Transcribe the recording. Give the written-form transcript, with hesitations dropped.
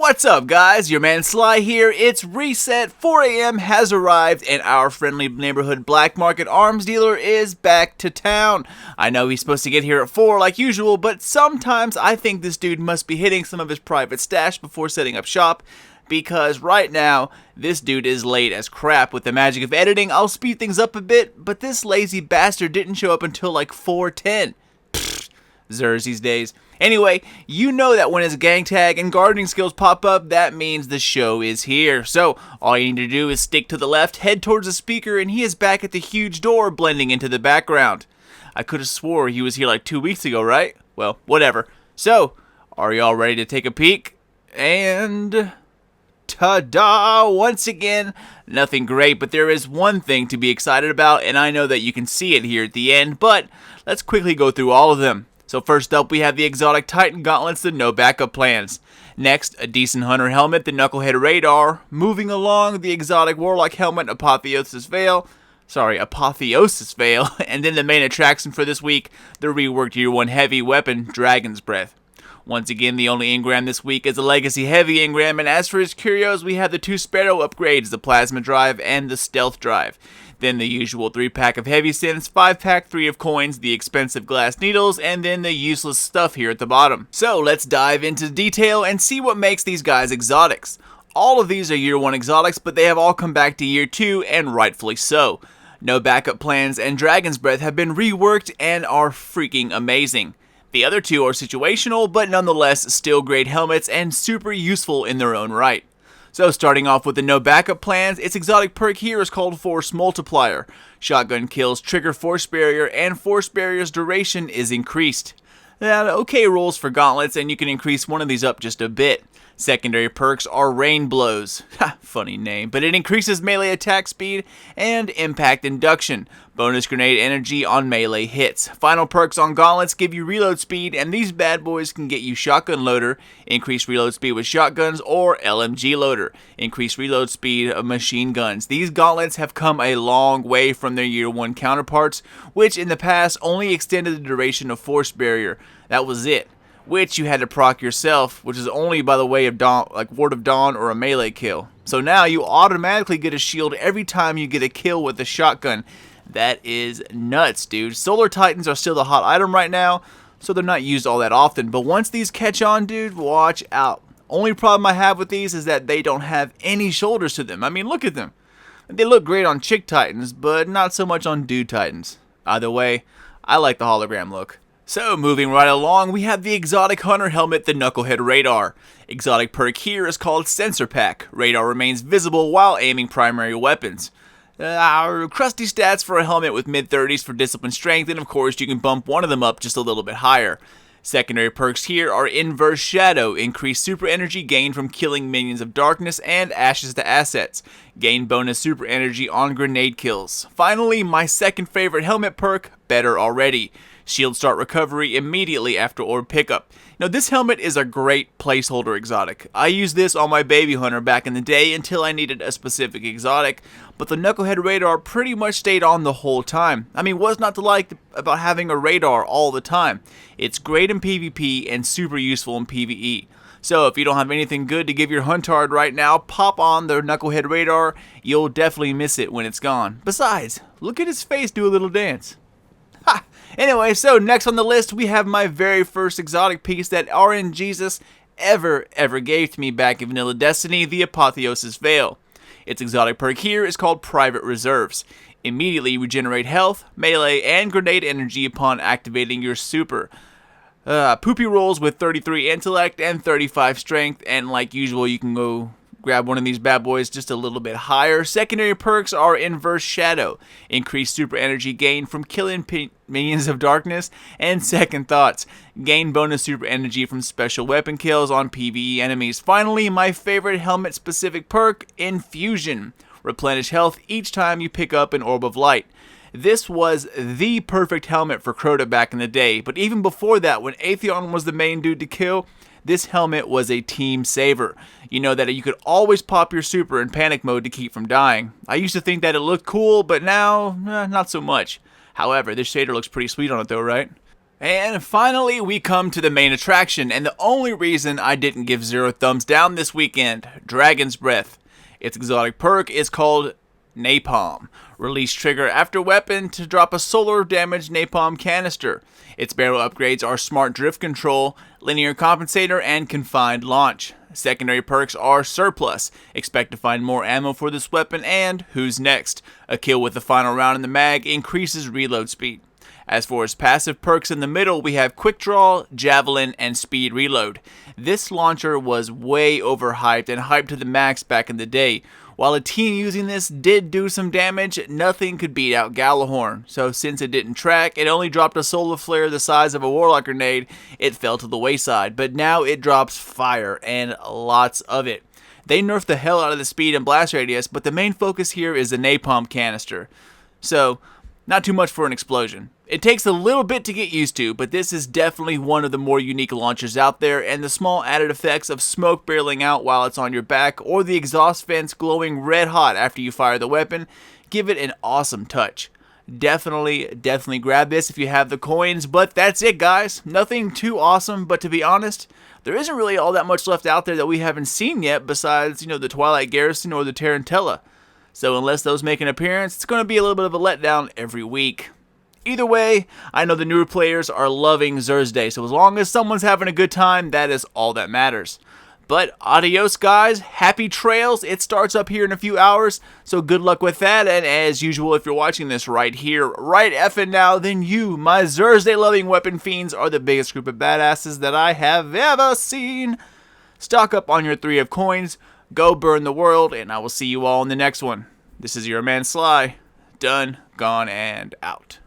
What's up, guys? Your man Sly here. It's reset. 4 a.m. has arrived, and our friendly neighborhood black market arms dealer is back to town. I know he's supposed to get here at 4 like usual, but sometimes I think this dude must be hitting some of his private stash before setting up shop, because right now, this dude is late as crap. With the magic of editing, I'll speed things up a bit, but this lazy bastard didn't show up until like 4:10. Zers these days. Anyway, you know that when his gang tag and gardening skills pop up, that means the show is here. So, all you need to do is stick to the left, head towards the speaker, and he is back at the huge door blending into the background. I could have swore he was here like 2 weeks ago, right? Well, whatever. So, are y'all ready to take a peek? And ta-da! Once again, nothing great, but there is one thing to be excited about, and I know that you can see it here at the end, but let's quickly go through all of them. So first up, we have the exotic Titan Gauntlets, the no backup plans. Next, a decent hunter helmet, the Knucklehead Radar. Moving along, the exotic Warlock helmet, Apotheosis Veil. And then the main attraction for this week, the reworked Year 1 heavy weapon, Dragon's Breath. Once again, the only engram this week is a Legacy Heavy engram, and as for his curios, we have the 2 Sparrow upgrades, the Plasma Drive and the Stealth Drive. Then the usual 3-pack of heavy synths, 5-pack 3 of coins, the expensive glass needles, and then the useless stuff here at the bottom. So let's dive into detail and see what makes these guys exotics. All of these are Year 1 exotics, but they have all come back to Year 2, and rightfully so. No backup plans and Dragon's Breath have been reworked and are freaking amazing. The other two are situational, but nonetheless still great helmets and super useful in their own right. So starting off with the no backup plans, its exotic perk here is called Force Multiplier. Shotgun kills trigger Force Barrier, and Force Barrier's duration is increased. Okay rolls for gauntlets, and you can increase one of these up just a bit. Secondary perks are Rain Blows, funny name, but it increases melee attack speed and impact induction. Bonus grenade energy on melee hits. Final perks on gauntlets give you reload speed, and these bad boys can get you shotgun loader, increased reload speed with shotguns, or LMG loader, increased reload speed of machine guns. These gauntlets have come a long way from their Year 1 counterparts, which in the past only extended the duration of Force Barrier. That was it, which you had to proc yourself, which is only by the way of dawn, like Ward of Dawn or a melee kill. So now you automatically get a shield every time you get a kill with a shotgun. That is nuts, dude. Solar Titans are still the hot item right now, so they're not used all that often. But once these catch on, dude, watch out. Only problem I have with these is that they don't have any shoulders to them. I mean, look at them. They look great on chick Titans, but not so much on dude Titans. Either way, I like the hologram look. So, moving right along, we have the exotic hunter helmet, the Knucklehead Radar. Exotic perk here is called Sensor Pack. Radar remains visible while aiming primary weapons. Crusty stats for a helmet with mid-30s for discipline strength, and of course you can bump one of them up just a little bit higher. Secondary perks here are Inverse Shadow, increased super energy gained from killing minions of darkness, and Ashes to Assets, gain bonus super energy on grenade kills. Finally, my second favorite helmet perk, Better Already. Shield start recovery immediately after orb pickup. Now this helmet is a great placeholder exotic. I used this on my baby hunter back in the day until I needed a specific exotic, but the Knucklehead Radar pretty much stayed on the whole time. I mean, what's not to like about having a radar all the time? It's great in PvP and super useful in PvE. So if you don't have anything good to give your huntard right now, pop on the Knucklehead Radar. You'll definitely miss it when it's gone. Besides, look at his face do a little dance. Ha! Anyway, so next on the list, we have my very first exotic piece that RNGesus ever gave to me back in Vanilla Destiny, the Apotheosis Veil. Its exotic perk here is called Private Reserves. Immediately regenerate health, melee, and grenade energy upon activating your super. Poopy rolls with 33 intellect and 35 strength, and like usual, you can go grab one of these bad boys just a little bit higher. Secondary perks are Inverse Shadow, increased super energy gained from killing minions of darkness, and Second Thoughts, gain bonus super energy from special weapon kills on PvE enemies. Finally, my favorite helmet specific perk, Infusion, replenish health each time you pick up an Orb of Light. This was the perfect helmet for Crota back in the day, but even before that, when Atheon was the main dude to kill, this helmet was a team saver. You know that you could always pop your super in panic mode to keep from dying. I used to think that it looked cool, but now, not so much. However, this shader looks pretty sweet on it though, right? And finally, we come to the main attraction, and the only reason I didn't give 0 thumbs down this weekend, Dragon's Breath. Its exotic perk is called Napalm. Release trigger after weapon to drop a solar damage napalm canister. Its barrel upgrades are Smart Drift Control, Linear Compensator, and Confined Launch. Secondary perks are Surplus. Expect to find more ammo for this weapon, and Who's Next? A kill with the final round in the mag increases reload speed. As for its passive perks in the middle, we have Quick Draw, Javelin, and Speed Reload. This launcher was way overhyped and hyped to the max back in the day. While a team using this did do some damage, nothing could beat out Gjallarhorn. So since it didn't track, it only dropped a solar flare the size of a Warlock grenade, it fell to the wayside. But now it drops fire, and lots of it. They nerfed the hell out of the speed and blast radius, but the main focus here is the napalm canister. So, not too much for an explosion. It takes a little bit to get used to, but this is definitely one of the more unique launchers out there, and the small added effects of smoke barreling out while it's on your back, or the exhaust vents glowing red hot after you fire the weapon, give it an awesome touch. Definitely grab this if you have the coins, but that's it, guys. Nothing too awesome, but to be honest, there isn't really all that much left out there that we haven't seen yet besides, the Twilight Garrison or the Tarantella. So unless those make an appearance, it's going to be a little bit of a letdown every week. Either way, I know the newer players are loving Xursday, so as long as someone's having a good time, that is all that matters. But adios, guys. Happy trails. It starts up here in a few hours, so good luck with that. And as usual, if you're watching this right here, right effing now, then you, my Xursday-loving weapon fiends, are the biggest group of badasses that I have ever seen. Stock up on your 3 of coins. Go burn the world, and I will see you all in the next one. This is your man Sly. Done, gone, and out.